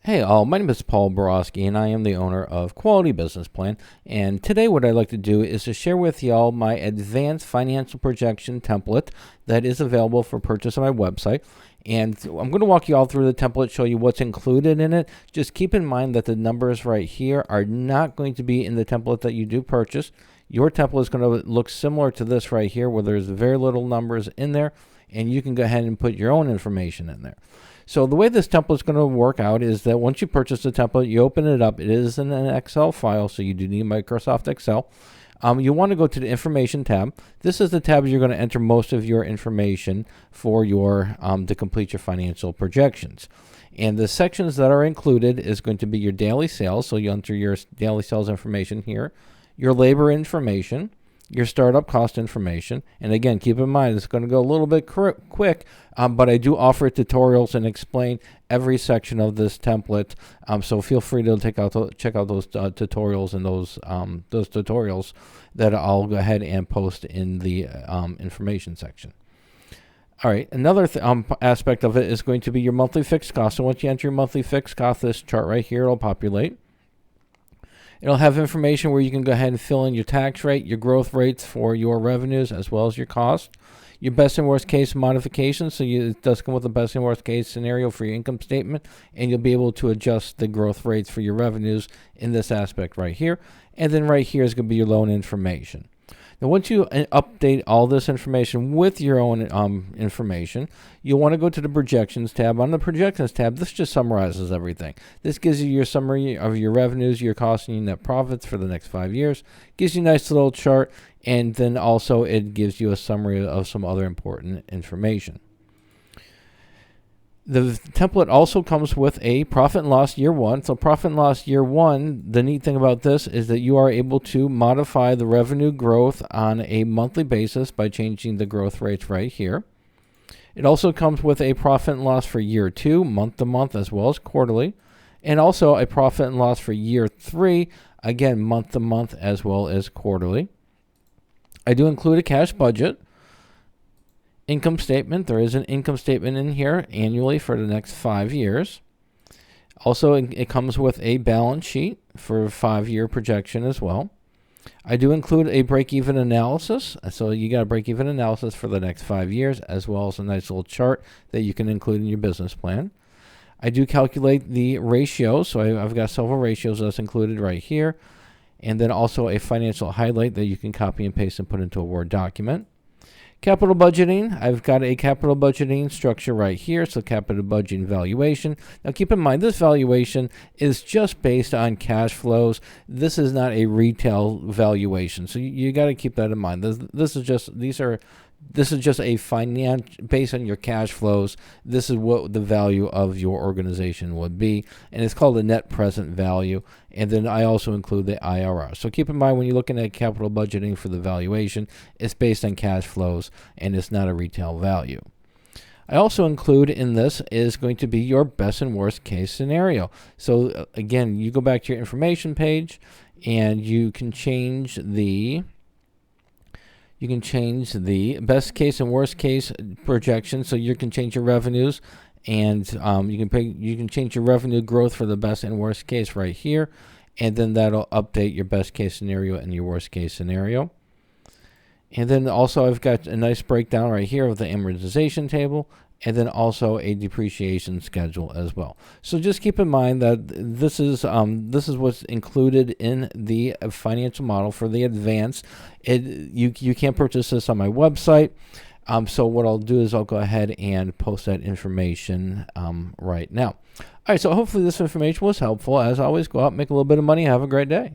Hey all, my name is Paul Borosky and I am the owner of Quality Business Plan. And today what I'd like to do is to share with y'all my advanced financial projection template that is available for purchase on my website. And I'm going to walk you all through the template, show you what's included in it. Just keep in mind that the numbers right here are not going to be in the template that you do purchase. Your template is going to look similar to this right here, where there's very little numbers in there, and you can go ahead and put your own information in there. So the way this template is going to work out is that once you purchase the template, you open it up. It is in an Excel file, so you do need Microsoft Excel. You want to go to the Information tab. This is the tab you're going to enter most of your information for your to complete your financial projections. And the sections that are included is going to be your daily sales, so you enter your daily sales information here, your labor information, your startup cost information. And again, keep in mind, it's going to go a little bit quick, but I do offer tutorials and explain every section of this template. So feel free to check out those tutorials and those tutorials that I'll go ahead and post in the information section. All right, another aspect of it is going to be your monthly fixed cost. So once you enter your monthly fixed cost, this chart right here will populate. It'll have information where you can go ahead and fill in your tax rate, your growth rates for your revenues, as well as your cost. Your best and worst case modifications. So it does come with a best and worst case scenario for your income statement, and you'll be able to adjust the growth rates for your revenues in this aspect right here. And then right here is going to be your loan information. Now, once you update all this information with your own information, you'll want to go to the Projections tab. On the Projections tab, this just summarizes everything. This gives you your summary of your revenues, your costs, and your net profits for the next 5 years. Gives you a nice little chart, and then also it gives you a summary of some other important information. The template also comes with a profit and loss year one. So profit and loss year one, the neat thing about this is that you are able to modify the revenue growth on a monthly basis by changing the growth rates right here. It also comes with a profit and loss for year two, month to month, as well as quarterly. And also a profit and loss for year three, again, month to month, as well as quarterly. I do include a cash budget. Income statement. There is an income statement in here annually for the next 5 years. Also, it comes with a balance sheet for a 5-year projection as well. I do include a break-even analysis. So you got a break-even analysis for the next 5 years, as well as a nice little chart that you can include in your business plan. I do calculate the ratios. So I've got several ratios that's included right here. And then also a financial highlight that you can copy and paste and put into a Word document. Capital budgeting, I've got a capital budgeting structure right here, so capital budgeting valuation. Now keep in mind, this valuation is just based on cash flows. This is not a retail valuation, so you got to keep that in mind. This is just a finance based on your cash flows. This is what the value of your organization would be, and it's called a net present value. And then I also include the IRR. So keep in mind, when you're looking at capital budgeting for the valuation, it's based on cash flows and it's not a retail value. I also include in this is going to be your best and worst case scenario. So again, you go back to your information page and you can change the best case and worst case projection. So you can change your revenues, and you can change your revenue growth for the best and worst case right here, and then that'll update your best case scenario and your worst case scenario. And then also I've got a nice breakdown right here of the amortization table, and then also a depreciation schedule as well. So just keep in mind that this is what's included in the financial model for the advance. You can't purchase this on my website. So what I'll do is I'll go ahead and post that information right now. All right, so hopefully this information was helpful. As always, go out, make a little bit of money. Have a great day.